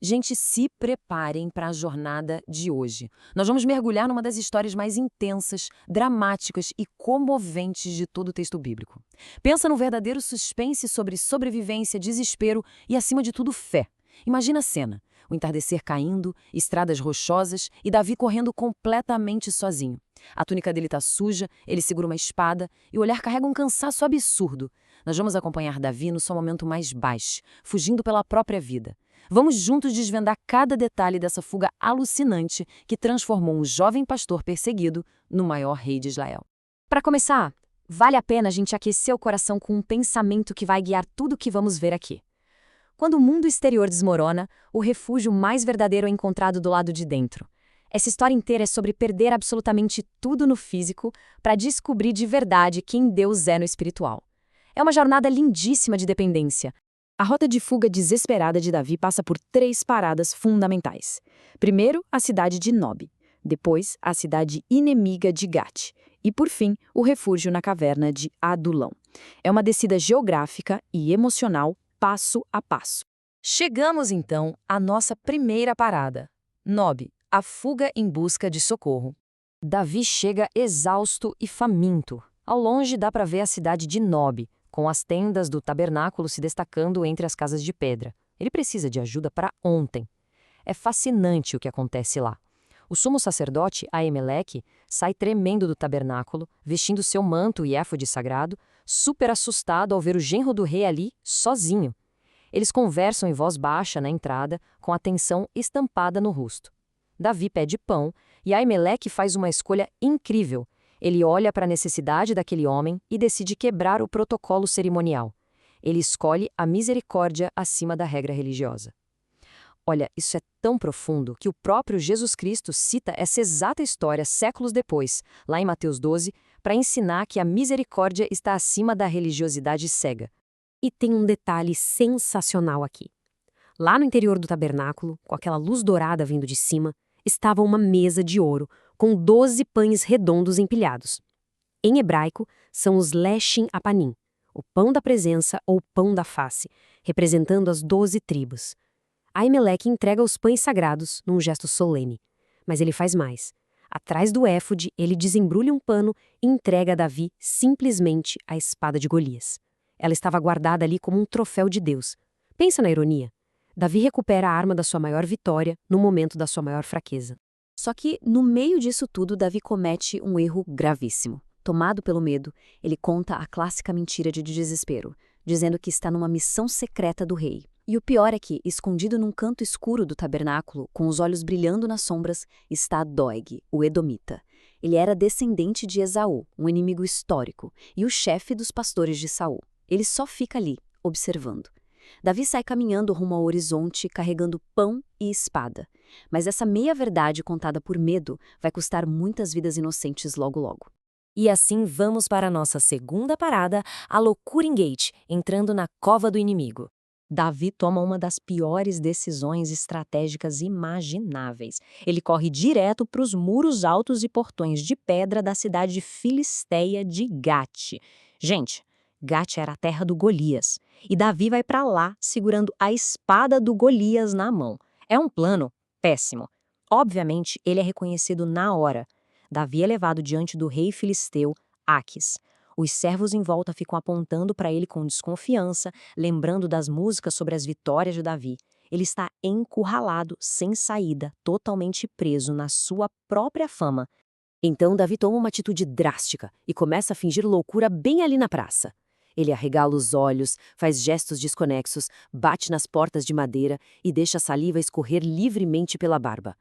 Gente, se preparem para a jornada de hoje. Nós vamos mergulhar numa das histórias mais intensas, dramáticas e comoventes de todo o texto bíblico. Pensa num verdadeiro suspense sobre sobrevivência, desespero e, acima de tudo, fé. Imagina a cena: o entardecer caindo, estradas rochosas e Davi correndo completamente sozinho. A túnica dele está suja, ele segura uma espada e o olhar carrega um cansaço absurdo. Nós vamos acompanhar Davi no seu momento mais baixo, fugindo pela própria vida. Vamos juntos desvendar cada detalhe dessa fuga alucinante que transformou um jovem pastor perseguido no maior rei de Israel. Para começar, vale a pena a gente aquecer o coração com um pensamento que vai guiar tudo o que vamos ver aqui. Quando o mundo exterior desmorona, o refúgio mais verdadeiro é encontrado do lado de dentro. Essa história inteira é sobre perder absolutamente tudo no físico para descobrir de verdade quem Deus é no espiritual. É uma jornada lindíssima de dependência. A rota de fuga desesperada de Davi passa por 3 paradas fundamentais. Primeiro, a cidade de Nob. Depois, a cidade inimiga de Gate. E, por fim, o refúgio na caverna de Adulão. É uma descida geográfica e emocional, passo a passo. Chegamos, então, à nossa primeira parada. Nob, a fuga em busca de socorro. Davi chega exausto e faminto. Ao longe dá para ver a cidade de Nob, com as tendas do tabernáculo se destacando entre as casas de pedra. Ele precisa de ajuda para ontem. É fascinante o que acontece lá. O sumo sacerdote, Aimeleque, sai tremendo do tabernáculo, vestindo seu manto e éfode sagrado, super assustado ao ver o genro do rei ali, sozinho. Eles conversam em voz baixa na entrada, com a tensão estampada no rosto. Davi pede pão e Aimeleque faz uma escolha incrível. Ele olha para a necessidade daquele homem e decide quebrar o protocolo cerimonial. Ele escolhe a misericórdia acima da regra religiosa. Olha, isso é tão profundo que o próprio Jesus Cristo cita essa exata história séculos depois, lá em Mateus 12, para ensinar que a misericórdia está acima da religiosidade cega. E tem um detalhe sensacional aqui. Lá no interior do tabernáculo, com aquela luz dourada vindo de cima, estava uma mesa de ouro, com 12 pães redondos empilhados. Em hebraico, são os Leshin Apanim, o pão da presença ou pão da face, representando as 12 tribos. Aimeleque entrega os pães sagrados num gesto solene. Mas ele faz mais. Atrás do éfode, ele desembrulha um pano e entrega a Davi simplesmente a espada de Golias. Ela estava guardada ali como um troféu de Deus. Pensa na ironia. Davi recupera a arma da sua maior vitória no momento da sua maior fraqueza. Só que, no meio disso tudo, Davi comete um erro gravíssimo. Tomado pelo medo, ele conta a clássica mentira de desespero, dizendo que está numa missão secreta do rei. E o pior é que, escondido num canto escuro do tabernáculo, com os olhos brilhando nas sombras, está Doeg, o Edomita. Ele era descendente de Esaú, um inimigo histórico, e o chefe dos pastores de Saul. Ele só fica ali, observando. Davi sai caminhando rumo ao horizonte, carregando pão e espada. Mas essa meia-verdade contada por medo vai custar muitas vidas inocentes logo logo. E assim vamos para a nossa segunda parada, a loucura em Gate, entrando na cova do inimigo. Davi toma uma das piores decisões estratégicas imagináveis. Ele corre direto para os muros altos e portões de pedra da cidade filisteia de Gate. Gente, Gate era a terra do Golias. E Davi vai para lá segurando a espada do Golias na mão. É um plano péssimo. Obviamente, ele é reconhecido na hora. Davi é levado diante do rei filisteu, Aquis. Os servos em volta ficam apontando para ele com desconfiança, lembrando das músicas sobre as vitórias de Davi. Ele está encurralado, sem saída, totalmente preso na sua própria fama. Então Davi toma uma atitude drástica e começa a fingir loucura bem ali na praça. Ele arregala os olhos, faz gestos desconexos, bate nas portas de madeira e deixa a saliva escorrer livremente pela barba.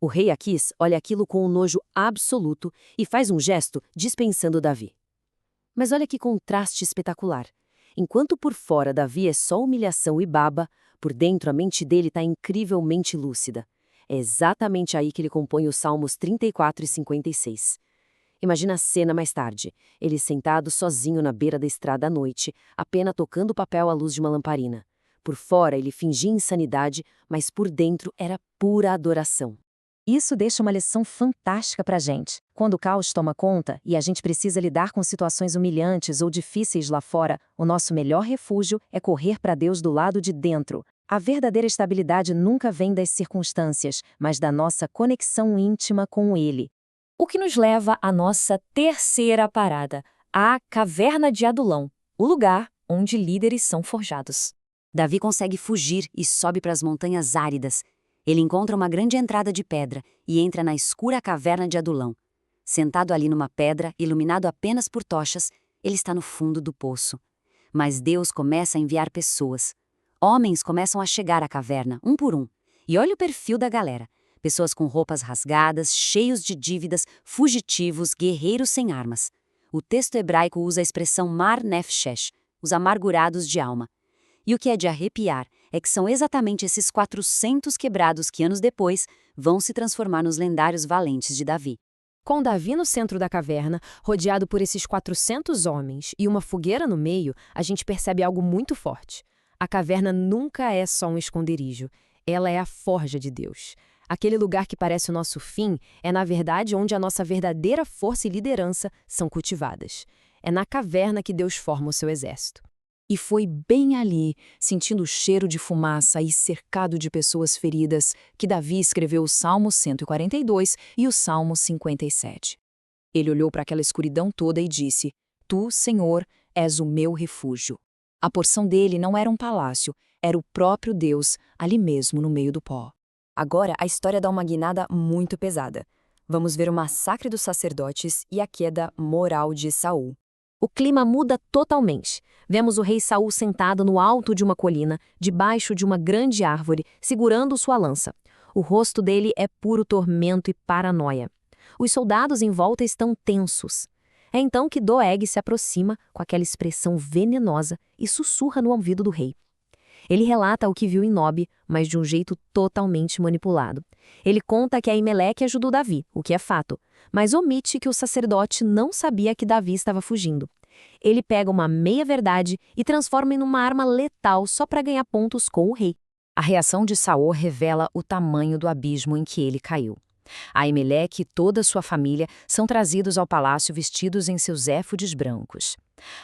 O rei Aquis olha aquilo com um nojo absoluto e faz um gesto dispensando Davi. Mas olha que contraste espetacular. Enquanto por fora Davi é só humilhação e baba, por dentro a mente dele está incrivelmente lúcida. É exatamente aí que ele compõe os Salmos 34 e 56. Imagina a cena mais tarde, ele sentado sozinho na beira da estrada à noite, apenas tocando papel à luz de uma lamparina. Por fora ele fingia insanidade, mas por dentro era pura adoração. Isso deixa uma lição fantástica pra gente. Quando o caos toma conta e a gente precisa lidar com situações humilhantes ou difíceis lá fora, o nosso melhor refúgio é correr para Deus do lado de dentro. A verdadeira estabilidade nunca vem das circunstâncias, mas da nossa conexão íntima com Ele. O que nos leva à nossa terceira parada, a Caverna de Adulão, o lugar onde líderes são forjados. Davi consegue fugir e sobe para as montanhas áridas. Ele encontra uma grande entrada de pedra e entra na escura caverna de Adulão. Sentado ali numa pedra, iluminado apenas por tochas, ele está no fundo do poço. Mas Deus começa a enviar pessoas. Homens começam a chegar à caverna, um por um. E olha o perfil da galera. Pessoas com roupas rasgadas, cheios de dívidas, fugitivos, guerreiros sem armas. O texto hebraico usa a expressão mar nefesh, os amargurados de alma. E o que é de arrepiar é que são exatamente esses 400 quebrados que anos depois vão se transformar nos lendários valentes de Davi. Com Davi no centro da caverna, rodeado por esses 400 homens e uma fogueira no meio, a gente percebe algo muito forte. A caverna nunca é só um esconderijo, ela é a forja de Deus. Aquele lugar que parece o nosso fim é, na verdade, onde a nossa verdadeira força e liderança são cultivadas. É na caverna que Deus forma o seu exército. E foi bem ali, sentindo o cheiro de fumaça e cercado de pessoas feridas, que Davi escreveu o Salmo 142 e o Salmo 57. Ele olhou para aquela escuridão toda e disse: Tu, Senhor, és o meu refúgio. A porção dele não era um palácio, era o próprio Deus, ali mesmo no meio do pó. Agora a história dá uma guinada muito pesada. Vamos ver o massacre dos sacerdotes e a queda moral de Saul. O clima muda totalmente. Vemos o rei Saul sentado no alto de uma colina, debaixo de uma grande árvore, segurando sua lança. O rosto dele é puro tormento e paranoia. Os soldados em volta estão tensos. É então que Doeg se aproxima com aquela expressão venenosa e sussurra no ouvido do rei. Ele relata o que viu em Nob, mas de um jeito totalmente manipulado. Ele conta que Aimeleque ajudou Davi, o que é fato, mas omite que o sacerdote não sabia que Davi estava fugindo. Ele pega uma meia-verdade e transforma em uma arma letal só para ganhar pontos com o rei. A reação de Saul revela o tamanho do abismo em que ele caiu. Aimeleque e toda sua família são trazidos ao palácio vestidos em seus éfodes brancos.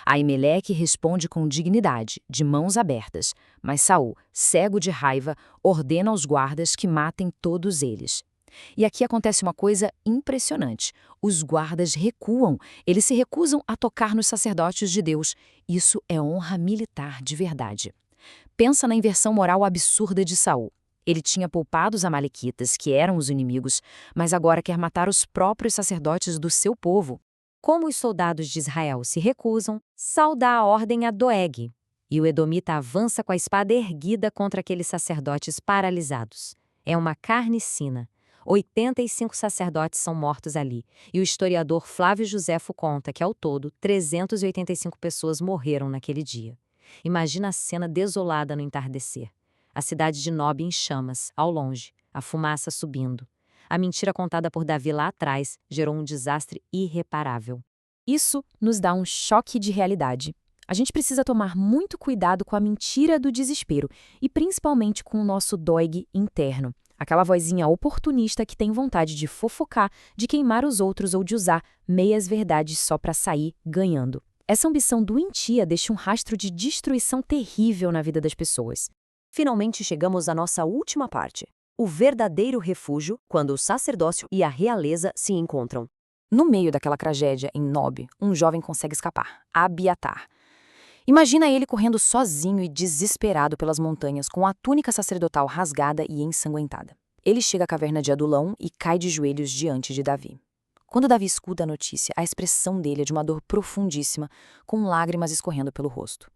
Aimeleque responde com dignidade, de mãos abertas, mas Saul, cego de raiva, ordena aos guardas que matem todos eles. E aqui acontece uma coisa impressionante. Os guardas recuam, eles se recusam a tocar nos sacerdotes de Deus. Isso é honra militar de verdade. Pensa na inversão moral absurda de Saul. Ele tinha poupado os amalequitas, que eram os inimigos, mas agora quer matar os próprios sacerdotes do seu povo. Como os soldados de Israel se recusam, Saul dá a ordem a Doeg, e o edomita avança com a espada erguida contra aqueles sacerdotes paralisados. É uma carnificina. 85 sacerdotes são mortos ali, e o historiador Flávio Josefo conta que, ao todo, 385 pessoas morreram naquele dia. Imagina a cena desolada no entardecer. A cidade de Nob em chamas, ao longe, a fumaça subindo. A mentira contada por Davi lá atrás gerou um desastre irreparável. Isso nos dá um choque de realidade. A gente precisa tomar muito cuidado com a mentira do desespero e principalmente com o nosso Doeg interno. Aquela vozinha oportunista que tem vontade de fofocar, de queimar os outros ou de usar meias-verdades só para sair ganhando. Essa ambição doentia deixa um rastro de destruição terrível na vida das pessoas. Finalmente chegamos à nossa última parte. O verdadeiro refúgio, quando o sacerdócio e a realeza se encontram. No meio daquela tragédia em Nob, um jovem consegue escapar, Abiatar. Imagina ele correndo sozinho e desesperado pelas montanhas, com a túnica sacerdotal rasgada e ensanguentada. Ele chega à caverna de Adulão e cai de joelhos diante de Davi. Quando Davi escuta a notícia, a expressão dele é de uma dor profundíssima, com lágrimas escorrendo pelo rosto.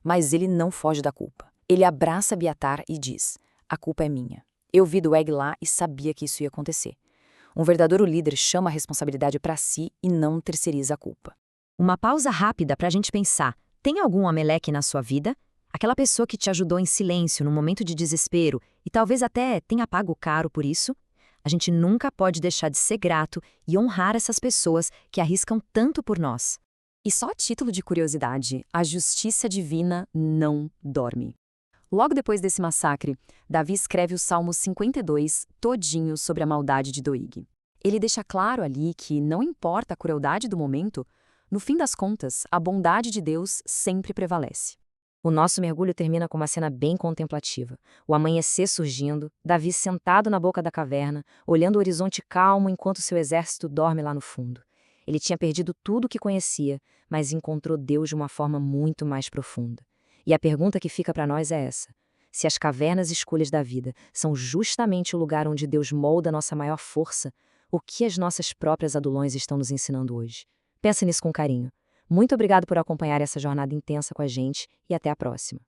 Mas ele não foge da culpa. Ele abraça Abiatar e diz: "A culpa é minha. Eu vi Doeg lá e sabia que isso ia acontecer." Um verdadeiro líder chama a responsabilidade para si e não terceiriza a culpa. Uma pausa rápida para a gente pensar. Tem algum Ameleque na sua vida? Aquela pessoa que te ajudou em silêncio no momento de desespero e talvez até tenha pago caro por isso? A gente nunca pode deixar de ser grato e honrar essas pessoas que arriscam tanto por nós. E só a título de curiosidade, a justiça divina não dorme. Logo depois desse massacre, Davi escreve o Salmo 52 todinho sobre a maldade de Doeg. Ele deixa claro ali que, não importa a crueldade do momento, no fim das contas, a bondade de Deus sempre prevalece. O nosso mergulho termina com uma cena bem contemplativa. O amanhecer surgindo, Davi sentado na boca da caverna, olhando o horizonte calmo enquanto seu exército dorme lá no fundo. Ele tinha perdido tudo o que conhecia, mas encontrou Deus de uma forma muito mais profunda. E a pergunta que fica para nós é essa: se as cavernas escuras da vida são justamente o lugar onde Deus molda nossa maior força, o que as nossas próprias adulões estão nos ensinando hoje? Pensa nisso com carinho. Muito obrigado por acompanhar essa jornada intensa com a gente e até a próxima.